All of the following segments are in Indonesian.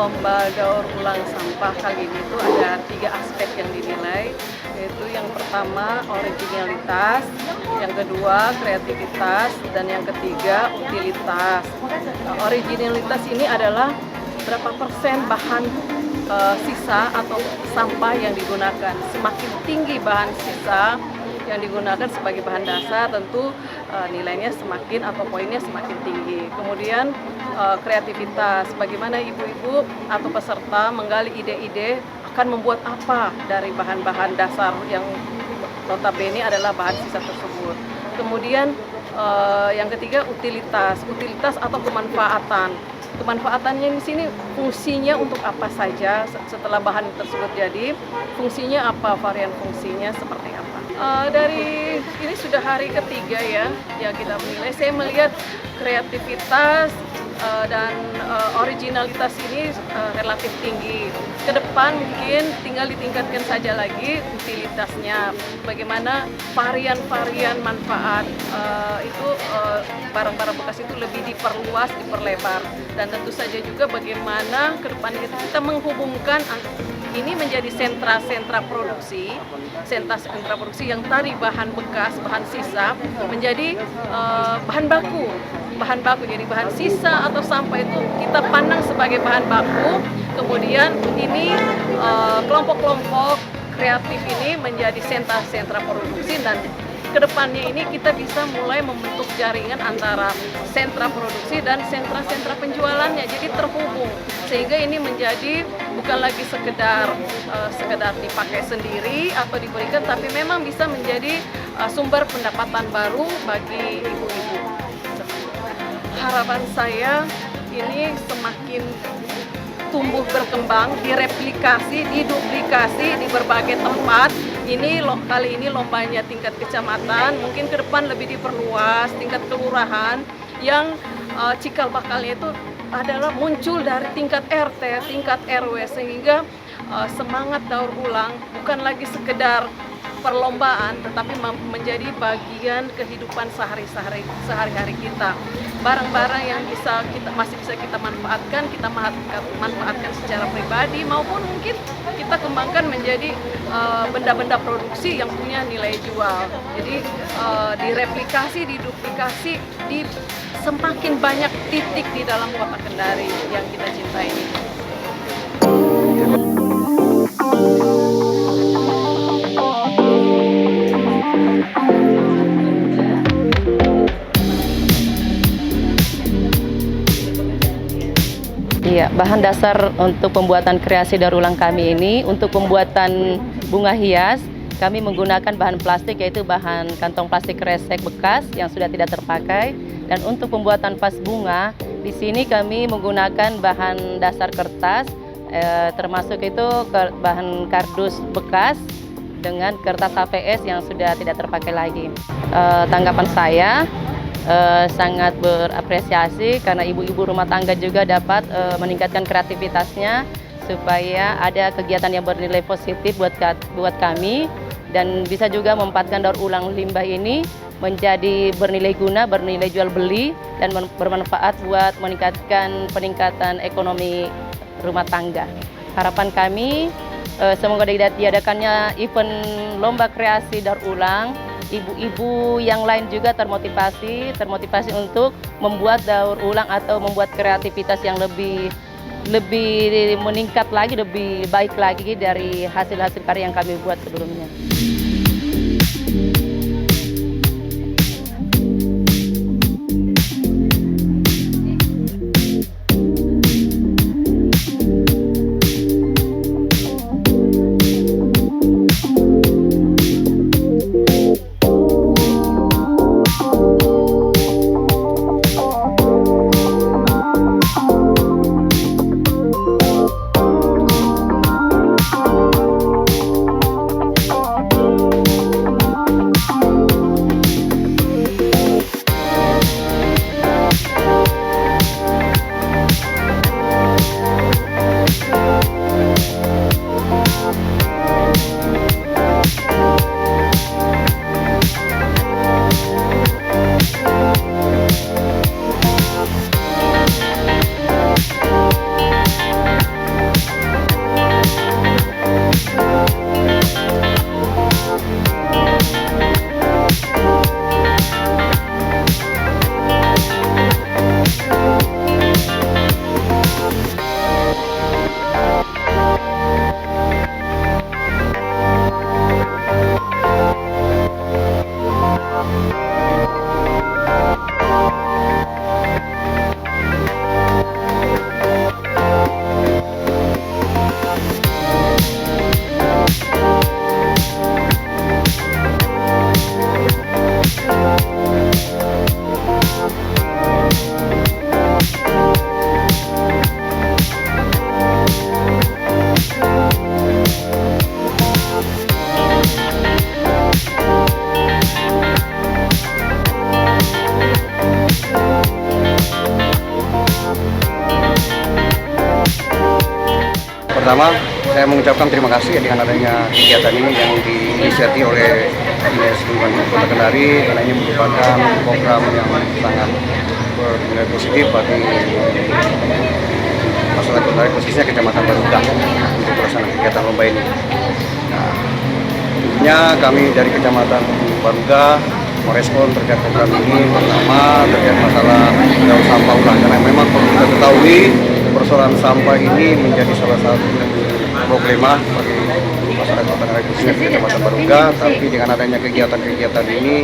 lomba daur ulang sampah kali ini tuh ada 3 aspek yang dinilai, yaitu yang pertama originalitas, yang kedua kreativitas, dan yang ketiga utilitas. Originalitas ini adalah berapa persen bahan sisa atau sampah yang digunakan. Semakin tinggi bahan sisa yang digunakan sebagai bahan dasar, tentu nilainya semakin atau poinnya semakin tinggi. Kemudian kreativitas, bagaimana ibu-ibu atau peserta menggali ide-ide akan membuat apa dari bahan-bahan dasar yang notabene adalah bahan sisa tersebut. Kemudian yang ketiga utilitas atau kemanfaatan. Kemanfaatannya di sini fungsinya untuk apa saja setelah bahan tersebut jadi, fungsinya apa, varian fungsinya seperti apa. Dari ini sudah hari ketiga ya kita menilai. Saya melihat kreativitas dan originalitas ini relatif tinggi. Ke depan mungkin tinggal ditingkatkan saja lagi utilitasnya. Bagaimana varian-varian manfaat itu barang-barang bekas itu lebih diperluas, diperlebar. Dan tentu saja juga bagaimana ke depan kita menghubungkan ini menjadi sentra-sentra produksi yang tadi bahan bekas, bahan sisa menjadi bahan baku. Jadi bahan sisa atau sampah itu kita pandang sebagai bahan baku. Kemudian ini kelompok-kelompok kreatif ini menjadi sentra-sentra produksi, dan kedepannya ini kita bisa mulai membentuk jaringan antara sentra produksi dan sentra-sentra penjualannya, jadi terhubung, sehingga ini menjadi bukan lagi sekedar dipakai sendiri atau diberikan, tapi memang bisa menjadi sumber pendapatan baru bagi ibu-ibu. Harapan saya ini semakin tumbuh berkembang, direplikasi, diduplikasi di berbagai tempat. Kali ini lombanya tingkat kecamatan, mungkin ke depan lebih diperluas tingkat kelurahan, yang cikal bakalnya itu adalah muncul dari tingkat RT, tingkat RW, sehingga semangat daur ulang bukan lagi sekedar perlombaan, tetapi menjadi bagian kehidupan sehari-hari kita. Barang-barang yang masih bisa kita manfaatkan secara pribadi, maupun mungkin kita kembangkan menjadi benda-benda produksi yang punya nilai jual. Jadi direplikasi, diduplikasi di semakin banyak titik di dalam kota Kendari yang kita cintai ini. Iya, bahan dasar untuk pembuatan kreasi daur ulang kami ini, untuk pembuatan bunga hias, kami menggunakan bahan plastik, yaitu bahan kantong plastik kresek bekas yang sudah tidak terpakai. Dan untuk pembuatan vas bunga, di sini kami menggunakan bahan dasar kertas, termasuk itu bahan kardus bekas dengan kertas HVS yang sudah tidak terpakai lagi. Tanggapan saya, sangat berapresiasi karena ibu-ibu rumah tangga juga dapat meningkatkan kreativitasnya supaya ada kegiatan yang bernilai positif buat kami, dan bisa juga memanfaatkan daur ulang limbah ini menjadi bernilai guna, bernilai jual beli, dan bermanfaat buat peningkatan ekonomi rumah tangga. Harapan kami semoga diadakannya event lomba kreasi daur ulang, ibu-ibu yang lain juga termotivasi untuk membuat daur ulang atau membuat kreativitas yang lebih meningkat lagi, lebih baik lagi dari hasil-hasil karya yang kami buat sebelumnya. Pertama, saya mengucapkan terima kasih dengan adanya kegiatan ini yang diinisiasi oleh Dinas Lingkungan Hidup Kota Kendari, karena ini merupakan program yang sangat bernilai positif bagi masyarakat Kendari, khususnya Kecamatan Baruga untuk pelaksanaan kegiatan lomba ini. Nah, tentunya kami dari Kecamatan Baruga merespon terkait program ini. Pertama, terkait masalah daur sampah ulang, karena memang perlu kita ketahui persoalan sampah ini menjadi salah satu problema bagi masyarakat Kota Kendari, khususnya di Kecamatan Baruga. Tapi dengan adanya kegiatan-kegiatan ini,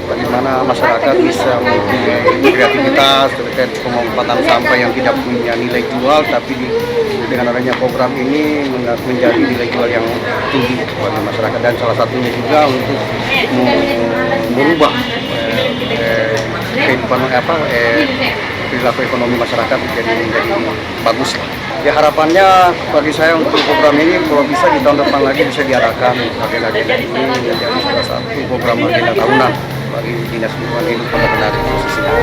bagaimana masyarakat bisa mempunyai kreativitas terkait pemanfaatan sampah yang tidak punya nilai jual, tapi dengan adanya program ini menjadi nilai jual yang tinggi bagi masyarakat, dan salah satunya juga untuk merubah kehidupan perilaku ekonomi masyarakat menjadi bagus. Ya, harapannya bagi saya untuk program ini kalau bisa di tahun depan lagi bisa diadakan agenda-agenda ini menjadi salah satu program agenda tahunan bagi Dinas Lingkungan Hidup Kota Kendari khususnya.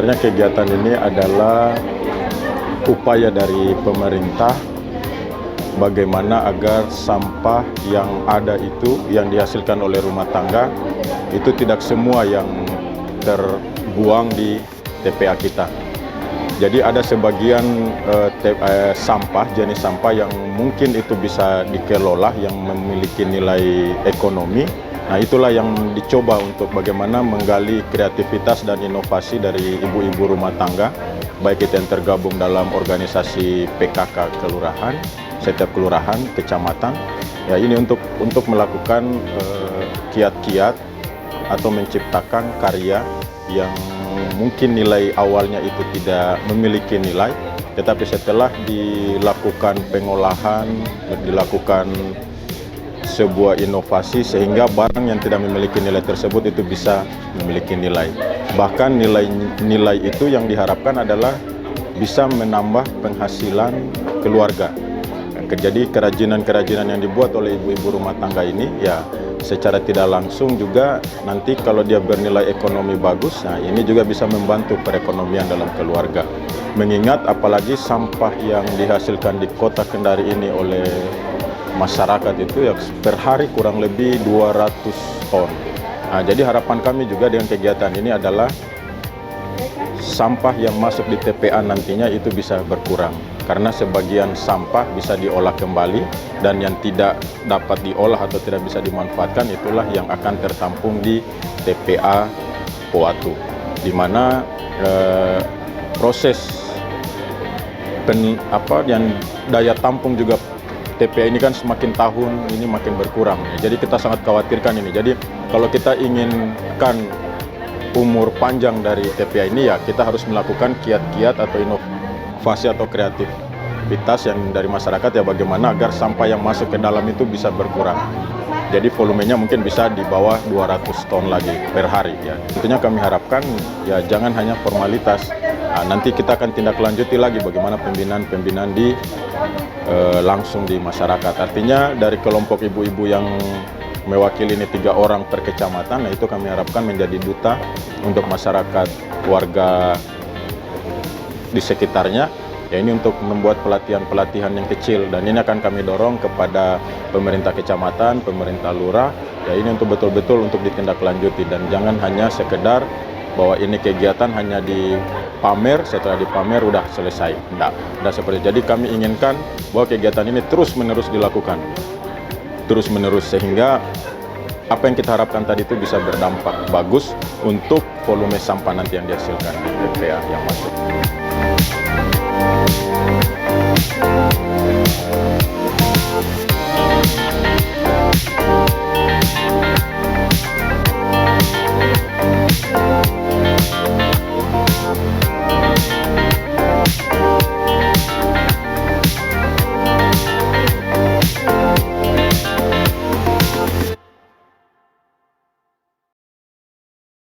Sebenarnya kegiatan ini adalah upaya dari pemerintah bagaimana agar sampah yang ada itu, yang dihasilkan oleh rumah tangga, itu tidak semua yang terbuang di TPA kita. Jadi ada sebagian sampah, jenis sampah yang mungkin itu bisa dikelola, yang memiliki nilai ekonomi. Nah, itulah yang dicoba untuk bagaimana menggali kreativitas dan inovasi dari ibu-ibu rumah tangga, baik itu yang tergabung dalam organisasi PKK kelurahan, setiap kelurahan, kecamatan. Ya, ini untuk melakukan kiat-kiat atau menciptakan karya yang mungkin nilai awalnya itu tidak memiliki nilai, tetapi setelah dilakukan pengolahan, dilakukan sebuah inovasi sehingga barang yang tidak memiliki nilai tersebut itu bisa memiliki nilai. Bahkan nilai itu yang diharapkan adalah bisa menambah penghasilan keluarga. Jadi kerajinan-kerajinan yang dibuat oleh ibu-ibu rumah tangga ini ya secara tidak langsung juga nanti kalau dia bernilai ekonomi bagus, nah ini juga bisa membantu perekonomian dalam keluarga. Mengingat apalagi sampah yang dihasilkan di Kota Kendari ini oleh masyarakat itu ya per hari kurang lebih 200 ton. Nah, jadi harapan kami juga dengan kegiatan ini adalah sampah yang masuk di TPA nantinya itu bisa berkurang. Karena sebagian sampah bisa diolah kembali dan yang tidak dapat diolah atau tidak bisa dimanfaatkan itulah yang akan tertampung di TPA Poatu. Di mana proses yang daya tampung juga TPA ini kan semakin tahun ini makin berkurang. Jadi kita sangat khawatirkan ini. Jadi kalau kita inginkan umur panjang dari TPA ini ya kita harus melakukan kiat-kiat atau inovasi atau kreativitas yang dari masyarakat ya bagaimana agar sampah yang masuk ke dalam itu bisa berkurang. Jadi volumenya mungkin bisa di bawah 200 ton lagi per hari ya. Tentunya kami harapkan ya jangan hanya formalitas. Nah, nanti kita akan tindak lanjuti lagi bagaimana pembinaan di langsung di masyarakat. Artinya dari kelompok ibu-ibu yang mewakili ini 3 orang per kecamatan, nah itu kami harapkan menjadi duta untuk masyarakat warga di sekitarnya Ya ini untuk membuat pelatihan-pelatihan yang kecil, dan ini akan kami dorong kepada pemerintah kecamatan, pemerintah lurah, ya ini untuk betul-betul untuk ditindaklanjuti, dan jangan hanya sekedar bahwa ini kegiatan hanya dipamer, setelah dipamer udah selesai. Enggak seperti itu. Jadi kami inginkan bahwa kegiatan ini terus-menerus dilakukan, terus-menerus, sehingga apa yang kita harapkan tadi itu bisa berdampak bagus untuk volume sampah nanti yang dihasilkan di TPA yang masuk.